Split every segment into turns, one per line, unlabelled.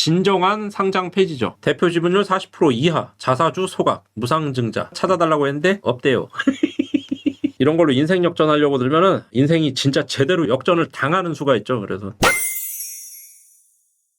진정한 상장 폐지죠. 대표 지분율 40% 이하, 자사주 소각, 무상증자 찾아달라고 했는데 없대요. 이런 걸로 인생 역전하려고 들면은 인생이 진짜 제대로 역전을 당하는 수가 있죠. 그래서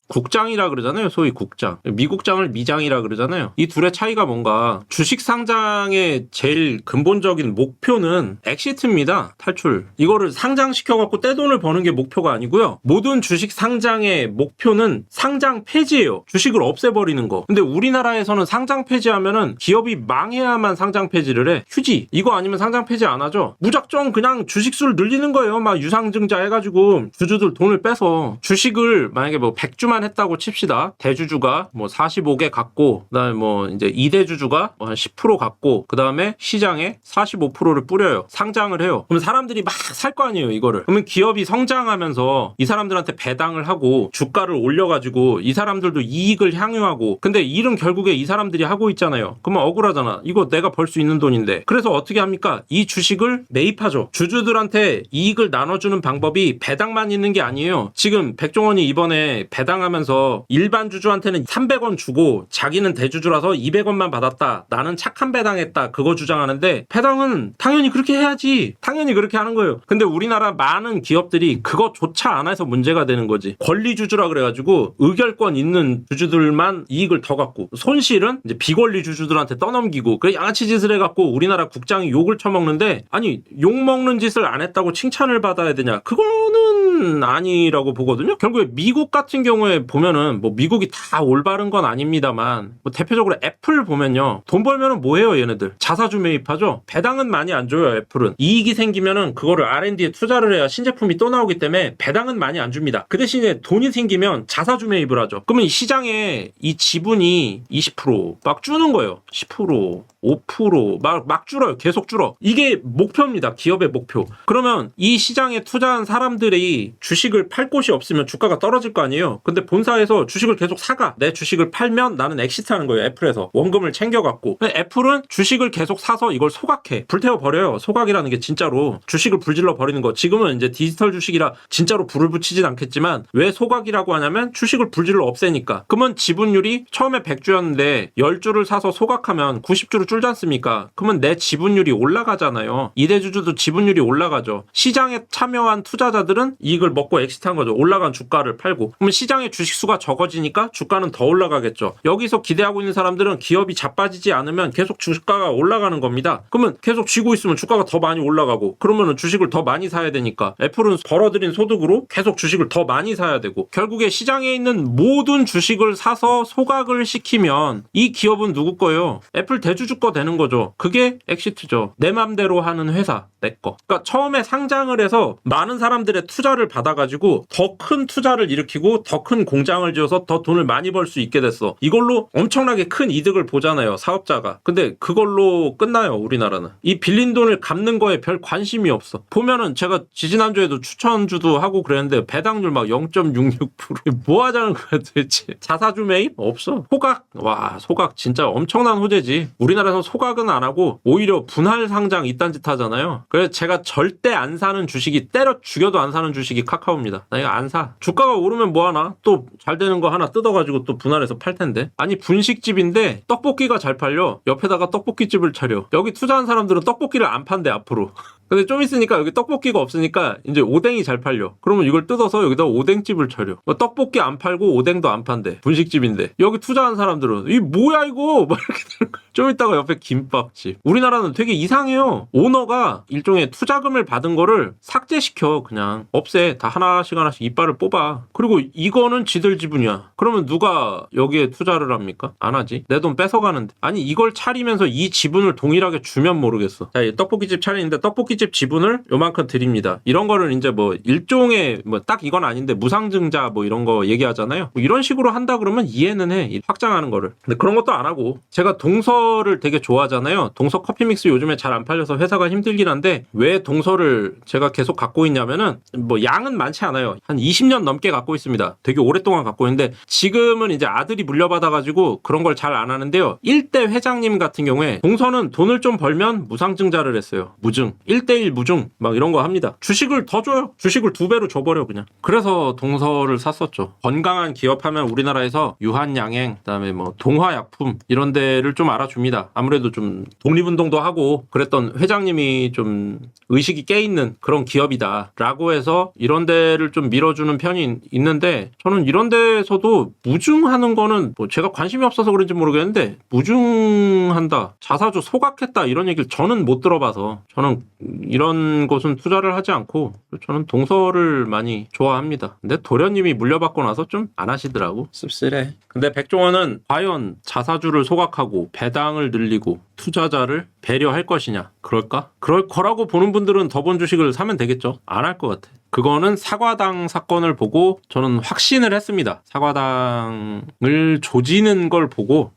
국장이라 그러잖아요. 소위 국장. 미국장을 미장이라 그러잖아요. 이 둘의 차이가 뭔가 주식 상장의 제일 근본적인 목표는 엑시트입니다. 탈출. 이거를 상장시켜갖고 떼돈을 버는 게 목표가 아니고요. 모든 주식 상장의 목표는 상장 폐지예요. 주식을 없애버리는 거. 근데 우리나라에서는 상장 폐지하면은 기업이 망해야만 상장 폐지를 해. 휴지. 이거 아니면 상장 폐지 안 하죠. 무작정 그냥 주식수를 늘리는 거예요. 막 유상증자 해가지고 주주들 돈을 빼서 주식을 만약에 뭐 100주만 했다고 칩시다. 대주주가 뭐 45개 갖고 그다음에 뭐 이제 2대주주가 뭐 한 10% 갖고 그다음에 시장에 45%를 뿌려요. 상장을 해요. 그럼 사람들이 막 살 거 아니에요, 이거를. 그러면 기업이 성장하면서 이 사람들한테 배당을 하고 주가를 올려가지고 이 사람들도 이익을 향유하고 근데 일은 결국에 이 사람들이 하고 있잖아요. 그러면 억울하잖아. 이거 내가 벌 수 있는 돈인데. 그래서 어떻게 합니까? 이 주식을 매입하죠. 주주들한테 이익을 나눠주는 방법이 배당만 있는 게 아니에요. 지금 백종원이 이번에 배당하면서 일반 주주한테는 300원 주고 자기는 대주주라서 200원만 받았다. 나는 착한 배당했다. 그거 주장하는데 배당은 당연히 그렇게 해야지. 당연히 그렇게 하는 거예요. 근데 우리나라 많은 기업들이 그거조차 안 해서 문제가 되는 거지. 권리주주라 그래가지고 의결권 있는 주주들만 이익을 더 갖고 손실은 이제 비권리 주주들한테 떠넘기고 그 양아치 짓을 해갖고 우리나라 국장이 욕을 처먹는데 아니 욕먹는 짓을 안 했다고 칭찬을 받아야 되냐. 그거는 아니라고 보거든요. 결국에 미국 같은 경우에 보면은 뭐 미국이 다 올바른 건 아닙니다만 뭐 대표적으로 애플 보면요. 돈 벌면은 뭐해요 얘네들. 자사주 매입하죠. 배당은 많이 안 줘요 애플은. 이익이 생기면은 그거를 R&D에 투자를 해야 신제품이 또 나오기 때문에 배당은 많이 안 줍니다. 그 대신에 돈이 생기면 자사주 매입을 하죠. 그러면 이 시장에 이 지분이 20%막 주는 거예요. 10% 5% 막 줄어요. 계속 줄어. 이게 목표입니다. 기업의 목표. 그러면 이 시장에 투자한 사람들이 주식을 팔 곳이 없으면 주가가 떨어질 거 아니에요. 근데 본사에서 주식을 계속 사가. 내 주식을 팔면 나는 엑시트하는 거예요. 애플에서. 원금을 챙겨갖고. 애플은 주식을 계속 사서 이걸 소각해. 불태워버려요. 소각이라는 게 진짜로 주식을 불질러 버리는 거. 지금은 이제 디지털 주식이라 진짜로 불을 붙이진 않겠지만 왜 소각이라고 하냐면 주식을 불질러 없애니까. 그러면 지분율이 처음에 100주였는데 10주를 사서 소각하면 90주로 줄지 않습니까? 그러면 내 지분율이 올라가잖아요. 이대주주도 지분율이 올라가죠. 시장에 참여한 투자자들은 이익을 먹고 엑시트한 거죠. 올라간 주가를 팔고. 그러면 시장의 주식수가 적어지니까 주가는 더 올라가겠죠. 여기서 기대하고 있는 사람들은 기업이 자빠지지 않으면 계속 주가가 올라가는 겁니다. 그러면 계속 쥐고 있으면 주가가 더 많이 올라가고 그러면 주식을 더 많이 사야 되니까 애플은 벌어들인 소득으로 계속 주식을 더 많이 사야 되고 결국에 시장에 있는 모든 주식을 사서 소각을 시키면 이 기업은 누구 거예요? 애플 대주주 거 되는 거죠. 그게 엑시트죠. 내 맘대로 하는 회사, 내 거. 그러니까 처음에 상장을 해서 많은 사람들의 투자를 받아가지고 더 큰 투자를 일으키고 더 큰 공장을 지어서 더 돈을 많이 벌 수 있게 됐어. 이걸로 엄청나게 큰 이득을 보잖아요. 사업자가. 근데 그걸로 끝나요. 우리나라는. 이 빌린 돈을 갚는 거에 별 관심이 없어. 보면은 제가 지지난주에도 추천주도 하고 그랬는데 배당률 막 0.66% 뭐 하자는 거야 도대체. 자사주 매입? 없어. 소각. 와 소각 진짜 엄청난 호재지. 우리나라에서 소각은 안 하고 오히려 분할 상장 이딴 짓 하잖아요. 그래서 제가 절대 안 사는 주식이 때려 죽여도 안 사는 주식이 카카오입니다. 나 이거 안 사. 주가가 오르면 뭐 하나? 또 잘 되는 거 하나 뜯어가지고 또 분할해서 팔 텐데. 아니 분식집인데 떡볶이가 잘 팔려. 옆에다가 떡볶이집을 차려. 여기 투자한 사람들은 떡볶이를 안 판대 앞으로. 근데 좀 있으니까 여기 떡볶이가 없으니까 이제 오뎅이 잘 팔려. 그러면 이걸 뜯어서 여기다 오뎅집을 차려. 뭐 떡볶이 안 팔고 오뎅도 안 판대. 분식집인데. 여기 투자한 사람들은 이 뭐야 이거 막 이렇게 되는 거야. 좀 있다가 옆에 김밥집. 우리나라는 되게 이상해요. 오너가 일종의 투자금을 받은 거를 삭제시켜. 그냥 없애. 다 하나씩 하나씩 이빨을 뽑아. 그리고 이거는 지들 지분이야. 그러면 누가 여기에 투자를 합니까? 안 하지. 내 돈 뺏어가는데. 아니 이걸 차리면서 이 지분을 동일하게 주면 모르겠어. 자, 떡볶이집 차리는데 떡볶이집 지분을 요만큼 드립니다. 이런 거를 이제 뭐 일종의 뭐 딱 이건 아닌데 무상증자 뭐 이런 거 얘기하잖아요. 뭐 이런 식으로 한다 그러면 이해는 해. 확장하는 거를. 근데 그런 것도 안 하고 제가 동서를 되게 좋아하잖아요. 동서 커피믹스 요즘에 잘 안 팔려서 회사가 힘들긴 한데 왜 동서를 제가 계속 갖고 있냐면은 뭐 양은 많지 않아요. 한 20년 넘게 갖고 있습니다. 되게 오랫동안 갖고 있는데 지금은 이제 아들이 물려받아가지고 그런 걸 잘 안 하는데요. 1대 회장님 같은 경우에 동서는 돈을 좀 벌면 무상증자를 했어요. 무증. 1대1 무중 막 이런 거 합니다. 주식을 더 줘요. 주식을 2배로 줘버려 그냥. 그래서 동서를 샀었죠. 건강한 기업하면 우리나라에서 유한양행, 그다음에 뭐 동화약품 이런 데를 좀 알아줍니다. 아무래도 좀 독립운동도 하고 그랬던 회장님이 좀 의식이 깨있는 그런 기업이다 라고 해서 이런 데를 좀 밀어주는 편이 있는데, 저는 이런 데서도 무중하는 거는 뭐 제가 관심이 없어서 그런지 모르겠는데, 무중한다, 자사주 소각했다 이런 얘기를 저는 못 들어봐서 저는 이런 곳은 투자를 하지 않고 저는 동서를 많이 좋아합니다. 근데 도련님이 물려받고 나서 좀 안 하시더라고. 씁쓸해. 근데 백종원은 과연 자사주를 소각하고 배당을 늘리고 투자자를 배려할 것이냐? 그럴까? 그럴 거라고 보는 분들은 더본 주식을 사면 되겠죠. 안 할 것 같아. 그거는 사과당 사건을 보고 저는 확신을 했습니다. 사과당을 조지는 걸 보고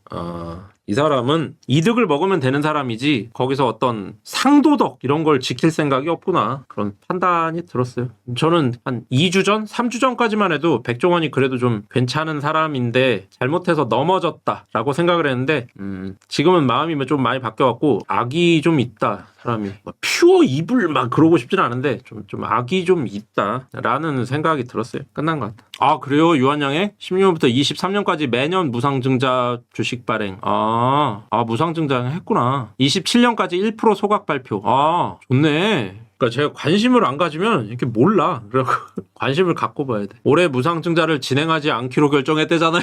이 사람은 이득을 먹으면 되는 사람이지 거기서 어떤 상도덕 이런 걸 지킬 생각이 없구나, 그런 판단이 들었어요. 저는 한 2주 전, 3주 전까지만 해도 백종원이 그래도 좀 괜찮은 사람인데 잘못해서 넘어졌다라고 생각을 했는데 지금은 마음이 좀 많이 바뀌어갖고 악이 좀 있다. 사람이 퓨어 이불 막 그러고 싶진 않은데 좀 악이 좀 있다라는 생각이 들었어요. 끝난 것 같다. 아 그래요? 유한양행 16년부터 23년까지 매년 무상증자 주식 발행. 무상증자 했구나. 27년까지 1% 소각 발표. 좋네. 그러니까 제가 관심을 안 가지면 이렇게 몰라. 그래서 관심을 갖고 봐야 돼. 올해 무상증자를 진행하지 않기로 결정했대잖아요.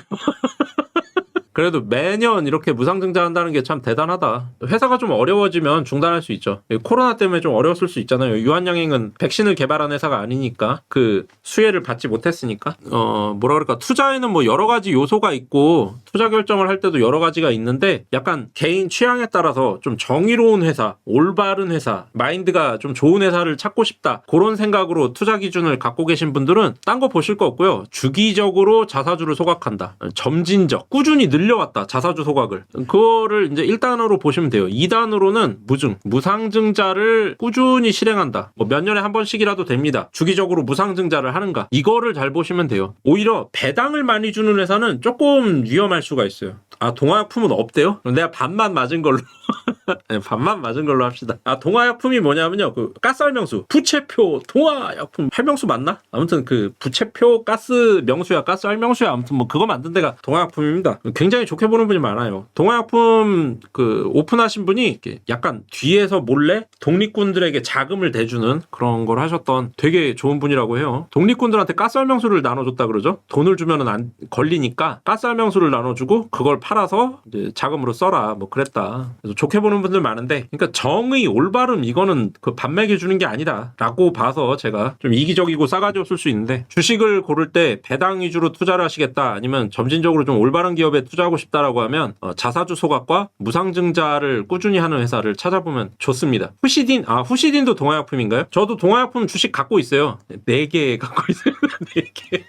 그래도 매년 이렇게 무상증자한다는 게 참 대단하다. 회사가 좀 어려워지면 중단할 수 있죠. 코로나 때문에 좀 어려웠을 수 있잖아요. 유한양행은 백신을 개발한 회사가 아니니까, 그 수혜를 받지 못했으니까. 뭐라 그럴까, 투자에는 뭐 여러 가지 요소가 있고 투자 결정을 할 때도 여러 가지가 있는데, 약간 개인 취향에 따라서 좀 정의로운 회사, 올바른 회사, 마인드가 좀 좋은 회사를 찾고 싶다, 그런 생각으로 투자 기준을 갖고 계신 분들은 딴 거 보실 거 없고요. 주기적으로 자사주를 소각한다, 점진적, 꾸준히 늘려왔다, 자사주 소각을. 그거를 이제 1단으로 보시면 돼요. 2단으로는 무상증자를 꾸준히 실행한다. 뭐 몇 년에 한 번씩이라도 됩니다. 주기적으로 무상증자를 하는가. 이거를 잘 보시면 돼요. 오히려 배당을 많이 주는 회사는 조금 위험할 수가 있어요. 동화약품은 없대요? 내가 반만 맞은 걸로. 네, 반만 맞은 걸로 합시다. 동화약품이 뭐냐면요, 그 가스알명수, 부채표, 동화약품, 할명수 맞나? 아무튼 그 부채표 가스 명수야, 가스 할명수야, 아무튼 뭐 그거 만든 데가 동화약품입니다. 굉장히 좋게 보는 분이 많아요. 동화약품 그 오픈하신 분이 약간 뒤에서 몰래 독립군들에게 자금을 대주는 그런 걸 하셨던 되게 좋은 분이라고 해요. 독립군들한테 가스알명수를 나눠줬다 그러죠. 돈을 주면은 안 걸리니까 가스알명수를 나눠주고 그걸 팔아서 이제 자금으로 써라, 뭐 그랬다. 그래서 좋게 보는 분들 많은데, 그러니까 정의, 올바름 이거는 그 밥 먹여주는 게 아니다라고 봐서 제가 좀 이기적이고 싸가지 없을 수 있는데, 주식을 고를 때 배당 위주로 투자를 하시겠다, 아니면 점진적으로 좀 올바른 기업에 투자하고 싶다라고 하면 자사주 소각과 무상증자를 꾸준히 하는 회사를 찾아보면 좋습니다. 후시딘도 동화약품인가요? 저도 동화약품 주식 갖고 있어요. 4개 갖고 있어요. 4개.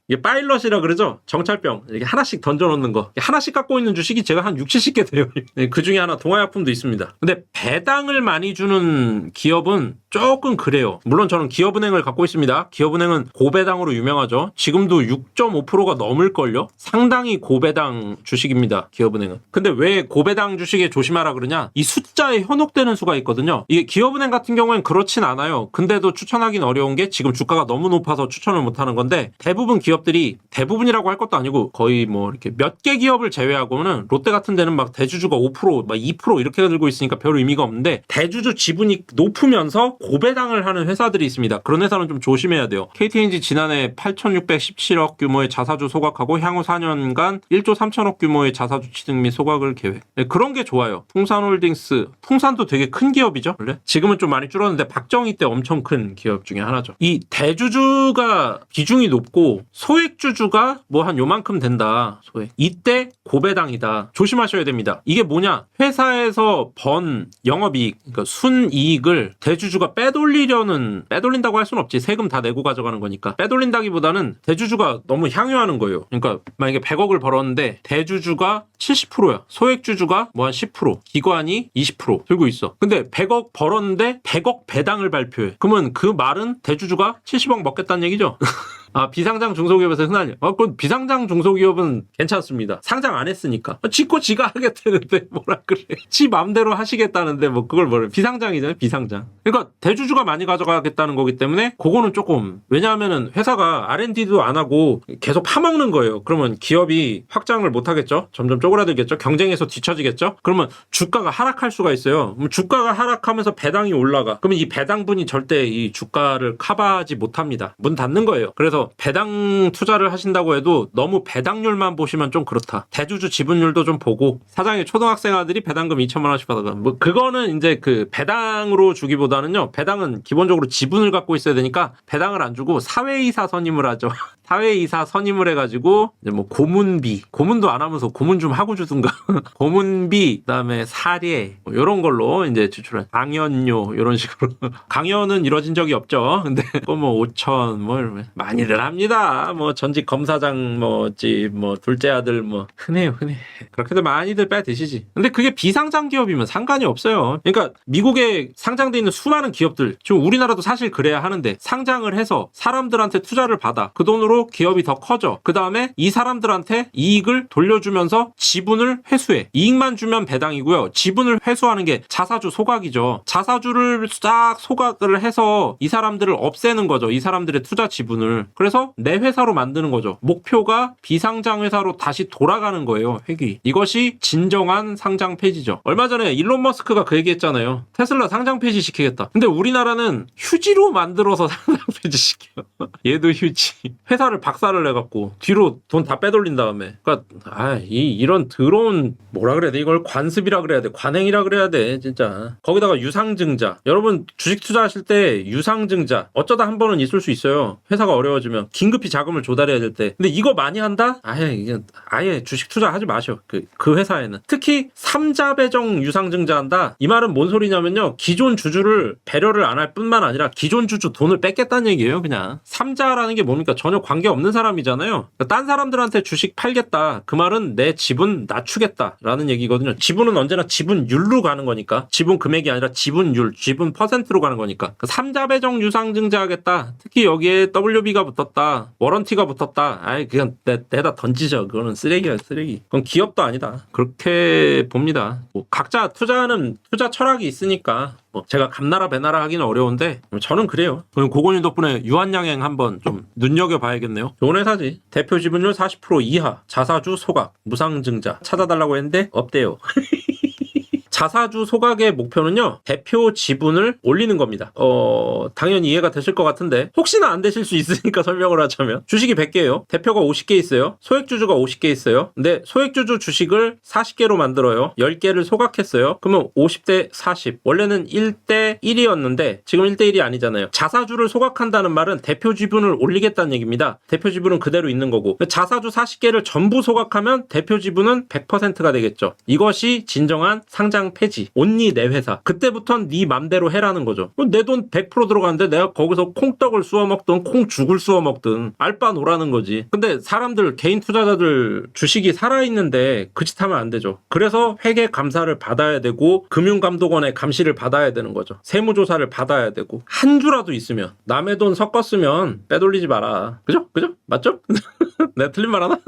이게 파일럿이라 그러죠? 정찰병 이렇게 하나씩 던져놓는 거. 하나씩 갖고 있는 주식이 제가 한 60-70개 돼요. 그 중에 하나 동화약품도 있습니다. 근데 배당을 많이 주는 기업은 조금 그래요. 물론 저는 기업은행을 갖고 있습니다. 기업은행은 고배당으로 유명하죠. 지금도 6.5%가 넘을걸요? 상당히 고배당 주식입니다, 기업은행은. 근데 왜 고배당 주식에 조심하라 그러냐? 이 숫자에 현혹되는 수가 있거든요. 이게 기업은행 같은 경우엔 그렇진 않아요. 근데도 추천하긴 어려운 게 지금 주가가 너무 높아서 추천을 못하는 건데, 대부분 기업들이, 대부분이라고 할 것도 아니고 거의 뭐 이렇게 몇 개 기업을 제외하고는, 롯데 같은 데는 막 대주주가 5%, 막 2% 이렇게 들고 있으니까 별 의미가 없는데, 대주주 지분이 높으면서 고배당을 하는 회사들이 있습니다. 그런 회사는 좀 조심해야 돼요. KTNG 지난해 8,617억 규모의 자사주 소각하고 향후 4년간 1조 3천억 규모의 자사주 취득 및 소각을 계획. 네, 그런 게 좋아요. 풍산홀딩스, 풍산도 되게 큰 기업이죠, 원래. 지금은 좀 많이 줄었는데 박정희 때 엄청 큰 기업 중에 하나죠. 이 대주주가 비중이 높고 소액주주가 뭐 한 요만큼 된다, 소액. 이때 고배당이다. 조심하셔야 됩니다. 이게 뭐냐? 회사에서 번 영업이익, 그러니까 순이익을 대주주가 빼돌린다고 할 수는 없지. 세금 다 내고 가져가는 거니까. 빼돌린다기보다는 대주주가 너무 향유하는 거예요. 그러니까 만약에 100억을 벌었는데 대주주가 70%야. 소액주주가 뭐 한 10%, 기관이 20% 들고 있어. 근데 100억 벌었는데 100억 배당을 발표해. 그러면 그 말은 대주주가 70억 먹겠다는 얘기죠. 아, 비상장 중소기업에서 흔한 그건 비상장 중소기업은 괜찮습니다. 상장 안 했으니까. 지가 하겠다는데 뭐라 그래. 지 맘대로 하시겠다는데 뭐 그걸 뭐래. 비상장이잖아요. 비상장. 그러니까 대주주가 많이 가져가겠다는 거기 때문에 그거는 조금 왜냐하면은 회사가 R&D도 안 하고 계속 파먹는 거예요. 그러면 기업이 확장을 못 하겠죠. 점점 쪼그라들겠죠. 경쟁에서 뒤처지겠죠. 그러면 주가가 하락할 수가 있어요. 그럼 주가가 하락하면서 배당이 올라가. 그러면 이 배당분이 절대 이 주가를 커버하지 못합니다. 문 닫는 거예요. 그래서 배당 투자를 하신다고 해도 너무 배당률만 보시면 좀 그렇다. 대주주 지분율도 좀 보고 사장의 초등학생 아들이 배당금 2천만 원씩 받아가. 뭐 그거는 이제 그 배당으로 주기보다는요. 배당은 기본적으로 지분을 갖고 있어야 되니까 배당을 안 주고 사회이사 선임을 하죠. 사회이사 선임을 해가지고 이제 뭐 고문도 안 하면서 고문 좀 하고 주든가. 고문비 그다음에 사례 뭐 이런 걸로 이제 지출한 강연료 이런 식으로. 강연은 이뤄진 적이 없죠. 근데 뭐 5천 뭐 이러면 많이들 합니다. 뭐 전직 검사장 뭐 둘째 아들 뭐 흔해요. 그렇게들 많이들 빼 드시지. 근데 그게 비상장 기업이면 상관이 없어요. 그러니까 미국에 상장돼 있는 수많은 기업들 지금 우리나라도 사실 그래야 하는데 상장을 해서 사람들한테 투자를 받아 그 돈으로 기업이 더 커져. 그 다음에 이 사람들한테 이익을 돌려주면서 지분을 회수해. 이익만 주면 배당이고요. 지분을 회수하는 게 자사주 소각이죠. 자사주를 싹 소각을 해서 이 사람들을 없애는 거죠. 이 사람들의 투자 지분을. 그래서 내 회사로 만드는 거죠. 목표가 비상장 회사로 다시 돌아가는 거예요. 회귀. 이것이 진정한 상장 폐지죠. 얼마 전에 일론 머스크가 그 얘기했잖아요. 테슬라 상장 폐지 시키겠다. 근데 우리나라는 휴지로 만들어서 상장 폐지 시켜. 얘도 휴지. 회사를 박살을 내갖고 뒤로 돈 다 빼돌린 다음에. 그러니까 이런 더러운 뭐라 그래야 돼? 이걸 관습이라 그래야 돼? 관행이라 그래야 돼? 진짜. 거기다가 유상증자. 여러분 주식 투자하실 때 유상증자 어쩌다 한 번은 있을 수 있어요. 회사가 어려워지면 긴급히 자금을 조달해야 될 때. 근데 이거 많이 한다? 아예 주식 투자하지 마셔. 그 회사에는. 특히 삼자 배정 유상증자 한다? 이 말은 뭔 소리냐면요. 기존 주주를 배려를 안 할 뿐만 아니라 기존 주주 돈을 뺏겠다는 얘기예요. 그냥. 삼자라는 게 뭡니까? 전혀 관계없는 사람이잖아요. 그러니까 딴 사람들한테 주식 팔겠다. 그 말은 내 지분 낮추겠다라는 얘기거든요. 지분은 언제나 지분율로 가는 거니까. 지분 금액이 아니라 지분율, 지분 퍼센트로 가는 거니까. 삼자 배정 유상증자 하겠다. 특히 여기에 WB가 붙었다. 워런티가 붙었다. 그냥 내다 던지죠. 그거는 쓰레기야, 쓰레기. 그건 기업도 아니다. 그렇게 봅니다. 뭐 각자 투자하는 투자 철학이 있으니까 제가 감나라 배나라 하기는 어려운데 저는 그래요. 그럼 고건님 덕분에 유한양행 한번 좀 눈여겨봐야겠네요. 좋은 회사지. 대표 지분율 40% 이하, 자사주 소각, 무상증자 찾아달라고 했는데 없대요. 자사주 소각의 목표는요. 대표 지분을 올리는 겁니다. 당연히 이해가 되실 것 같은데 혹시나 안 되실 수 있으니까 설명을 하자면 주식이 100개예요. 대표가 50개 있어요. 소액주주가 50개 있어요. 근데 소액주주 주식을 40개로 만들어요. 10개를 소각했어요. 그러면 50대 40. 원래는 1대 1이었는데 지금 1대 1이 아니잖아요. 자사주를 소각한다는 말은 대표 지분을 올리겠다는 얘기입니다. 대표 지분은 그대로 있는 거고 자사주 40개를 전부 소각하면 대표 지분은 100%가 되겠죠. 이것이 진정한 상장 폐지. 온리 내 회사. 그때부터는 네 맘대로 해라는 거죠. 내 돈 100% 들어가는데 내가 거기서 콩떡을 쑤어 먹든 콩죽을 쑤어 먹든 알바 노라는 거지. 근데 사람들 개인 투자자들 주식이 살아있는데 그 짓 하면 안 되죠. 그래서 회계 감사를 받아야 되고 금융감독원의 감시를 받아야 되는 거죠. 세무조사를 받아야 되고 한 주라도 있으면 남의 돈 섞었으면 빼돌리지 마라. 그죠? 맞죠? 내가 틀린 말 하나?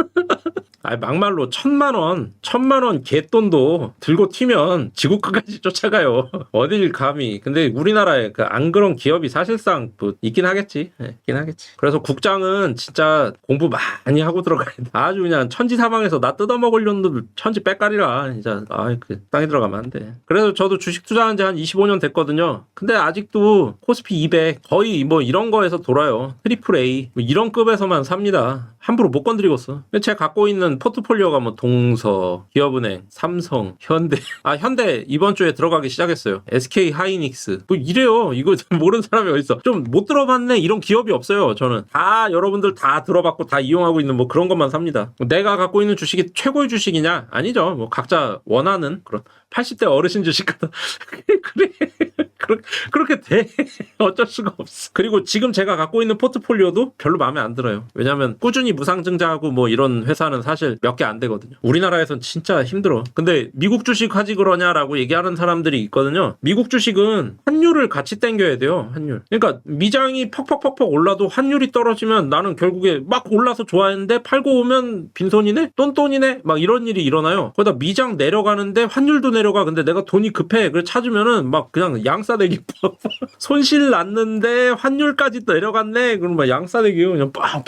막말로 1,000만 원 개돈도 들고 튀면 지구 끝까지 쫓아가요. 어딜 감히. 근데 우리나라에 안 그런 기업이 사실상 뭐 있긴 하겠지. 있긴 하겠지. 그래서 국장은 진짜 공부 많이 하고 들어가야 돼. 아주 그냥 천지사방에서 나 뜯어먹으려는 놈들 천지 빼까리라. 진짜 그 땅에 들어가면 안 돼. 그래서 저도 주식 투자한 지 한 25년 됐거든요. 근데 아직도 코스피 200 거의 뭐 이런 거에서 돌아요. 트리플 A 뭐 이런 급에서만 삽니다. 함부로 못 건드리겠어. 제가 갖고 있는 포트폴리오가 뭐 동서, 기업은행, 삼성, 현대. 현대 이번 주에 들어가기 시작했어요. SK 하이닉스. 뭐 이래요. 이거 모르는 사람이 어딨어. 좀 못 들어봤네. 이런 기업이 없어요. 저는 다 여러분들 다 들어봤고 다 이용하고 있는 뭐 그런 것만 삽니다. 내가 갖고 있는 주식이 최고의 주식이냐? 아니죠. 뭐 각자 원하는 그런 80대 어르신 주식 같은. 그래. 그렇게 돼. 어쩔 수가 없어. 그리고 지금 제가 갖고 있는 포트폴리오도 별로 마음에 안 들어요. 왜냐면 꾸준히 무상증자하고 뭐 이런 회사는 사실 몇 개 안 되거든요. 우리나라에선 진짜 힘들어. 근데 미국 주식 하지 그러냐라고 얘기하는 사람들이 있거든요. 미국 주식은 환율을 같이 땡겨야 돼요. 환율. 그러니까 미장이 퍽퍽퍽퍽 올라도 환율이 떨어지면 나는 결국에 막 올라서 좋아했는데 팔고 오면 빈손이네? 똔똔이네? 막 이런 일이 일어나요. 거기다 미장 내려가는데 환율도 내려가. 근데 내가 돈이 급해. 그래 찾으면은 막 그냥 양싸대기 손실 났는데 환율까지 내려갔네. 그럼 막 양싸대기요. 그냥 빵.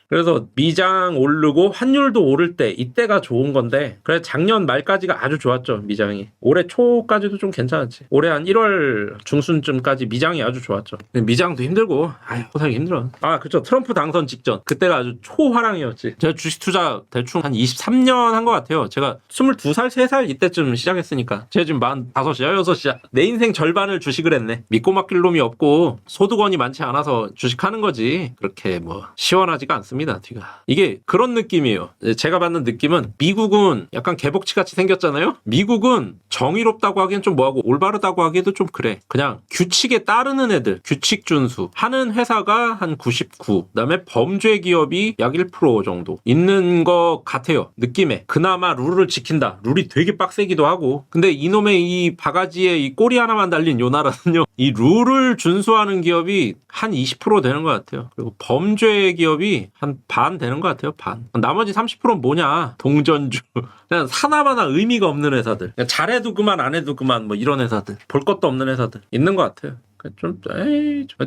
그래서 미장 오르고 환율도 오를 때 이때가 좋은 건데 그래 작년 말까지가 아주 좋았죠. 미장이. 올해 초까지도 좀 괜찮았지. 올해 한 1월 중순쯤까지 미장이 아주 좋았죠. 미장도 힘들고 아휴 살기 힘들어. 아 그쵸. 트럼프 당선 직전 그때가 아주 초화랑이었지. 제가 주식 투자 대충 한 23년 한 것 같아요. 제가 22살 3살 이때쯤 시작했으니까 제가 지금 45이야 6이야. 내 인생 절반을 주식을 했네. 믿고 맡길 놈이 없고 소득원이 많지 않아서 주식하는 거지. 그렇게 뭐 시원하지가 않습니다. 뒤가. 이게 그런 느낌이에요. 제가 받는 느낌은 미국은 약간 개복치 같이 생겼잖아요. 미국은 정의롭다고 하기엔 좀 뭐하고 올바르다고 하기에도 좀 그래. 그냥 규칙에 따르는 애들, 규칙 준수 하는 회사가 한 99, 그다음에 범죄 기업이 약 1% 정도 있는 것 같아요. 느낌에. 그나마 룰을 지킨다. 룰이 되게 빡세기도 하고. 근데 이놈의 이 바가지에 이 꼬리 하나만 달린 요 나라는요. 이 룰을 준수하는 기업이 한 20% 되는 것 같아요. 그리고 범죄 기업이 한 반 되는 것 같아요. 반. 나머지 30%는 뭐냐? 동전주. 그냥 사나마나 의미가 없는 회사들. 그냥 잘해도 그만 안 해도 그만 뭐 이런 회사들. 볼 것도 없는 회사들. 있는 것 같아요.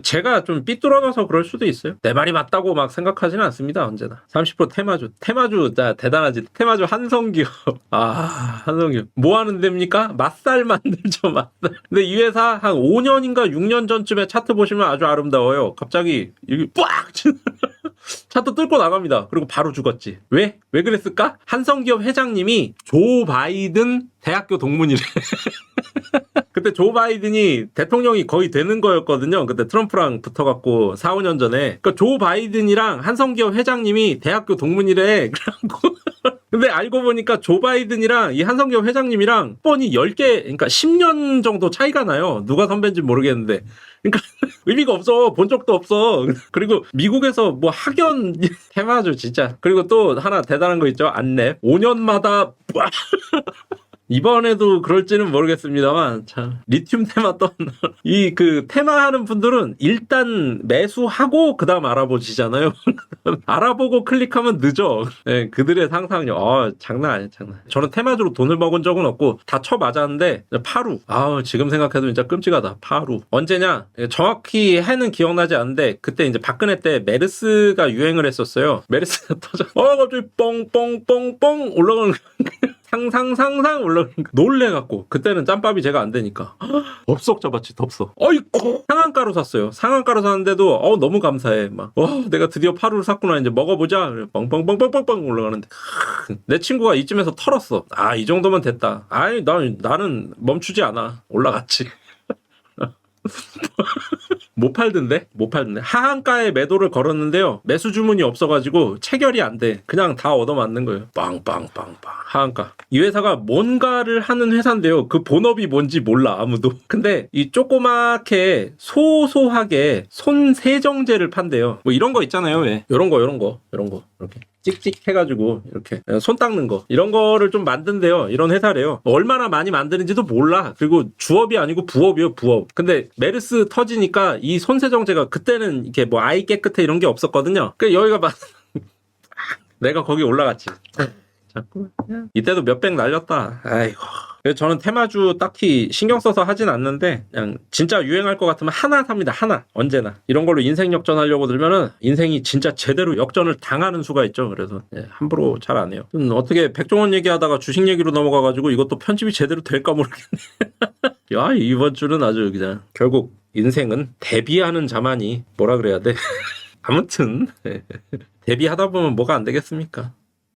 제가 좀 삐뚤어져서 그럴 수도 있어요. 내 말이 맞다고 막 생각하지는 않습니다. 언제나. 30% 테마주. 테마주 대단하지. 테마주 한성기업. 아 한성기업. 뭐 하는 데입니까? 맛살 만들죠. 맛살. 근데 이 회사 한 5년인가 6년 전쯤에 차트 보시면 아주 아름다워요. 갑자기 여기 빡! 차트 뚫고 나갑니다. 그리고 바로 죽었지. 왜? 왜 그랬을까? 한성기업 회장님이 조 바이든 대학교 동문이래. 그때 조 바이든이 대통령이 거의 되는 거였거든요. 그때 트럼프랑 붙어갖고 4, 5년 전에. 그러니까 조 바이든이랑 한성기업 회장님이 대학교 동문이래. 그래갖고 근데 알고 보니까 조 바이든이랑 이 한성기업 회장님이랑 뻔히 10개, 그러니까 10년 정도 차이가 나요. 누가 선배인지 모르겠는데. 그러니까 의미가 없어. 본 적도 없어. 그리고 미국에서 뭐 학연 테마주 진짜. 그리고 또 하나 대단한 거 있죠. 안랩. 5년마다 이번에도 그럴지는 모르겠습니다만 참 리튬 테마 이 그 테마 하는 분들은 일단 매수하고 그다음 알아보시잖아요. 알아보고 클릭하면 늦어. 네, 그들의 상상력 장난 아니야 장난. 저는 테마주로 돈을 먹은 적은 없고 다 쳐맞았는데 파루. 지금 생각해도 진짜 끔찍하다. 파루. 언제냐? 정확히 해는 기억나지 않는데 그때 이제 박근혜 때 메르스가 유행을 했었어요. 메르스가 터져. 갑자기 뻥뻥뻥뻥 올라가는 상상 올라가는 거. 놀래갖고 그때는 짬밥이 제가 안 되니까 덥석 잡았지 덥석. 어이쿠 상한가로 샀어요. 상한가로 샀는데도 너무 감사해. 막 내가 드디어 파루를 샀구나. 이제 먹어보자. 뻥뻥뻥뻥뻥뻥 올라가는데 내 친구가 이쯤에서 털었어. 이 정도면 됐다. 나는 멈추지 않아. 올라갔지. 못 팔던데? 하한가에 매도를 걸었는데요. 매수 주문이 없어가지고 체결이 안 돼. 그냥 다 얻어맞는 거예요. 빵빵빵빵. 하한가. 이 회사가 뭔가를 하는 회사인데요. 그 본업이 뭔지 몰라 아무도. 근데 이 조그맣게 소소하게 손세정제를 판대요. 뭐 이런 거 있잖아요. 왜? 이런 거 이렇게. 찍찍 해가지고 이렇게 손 닦는 거 이런 거를 좀 만든대요. 이런 회사래요. 얼마나 많이 만드는지도 몰라. 그리고 주업이 아니고 부업이에요. 부업. 근데 메르스 터지니까 이 손세정제가 그때는 이렇게 뭐 아이 깨끗해 이런 게 없었거든요. 그 여기가 막 내가 거기 올라갔지. 자꾸 이때도 몇백 날렸다. 아이고. 저는 테마주 딱히 신경 써서 하진 않는데 그냥 진짜 유행할 것 같으면 하나 삽니다. 하나. 언제나. 이런 걸로 인생 역전하려고 들면은 인생이 진짜 제대로 역전을 당하는 수가 있죠. 그래서 함부로 잘 안 해요. 어떻게 백종원 얘기하다가 주식 얘기로 넘어가가지고 이것도 편집이 제대로 될까 모르겠네. 야 이번 주는 아주 그냥 결국 인생은 대비하는 자만이 뭐라 그래야 돼? 아무튼 대비하다 보면 뭐가 안 되겠습니까?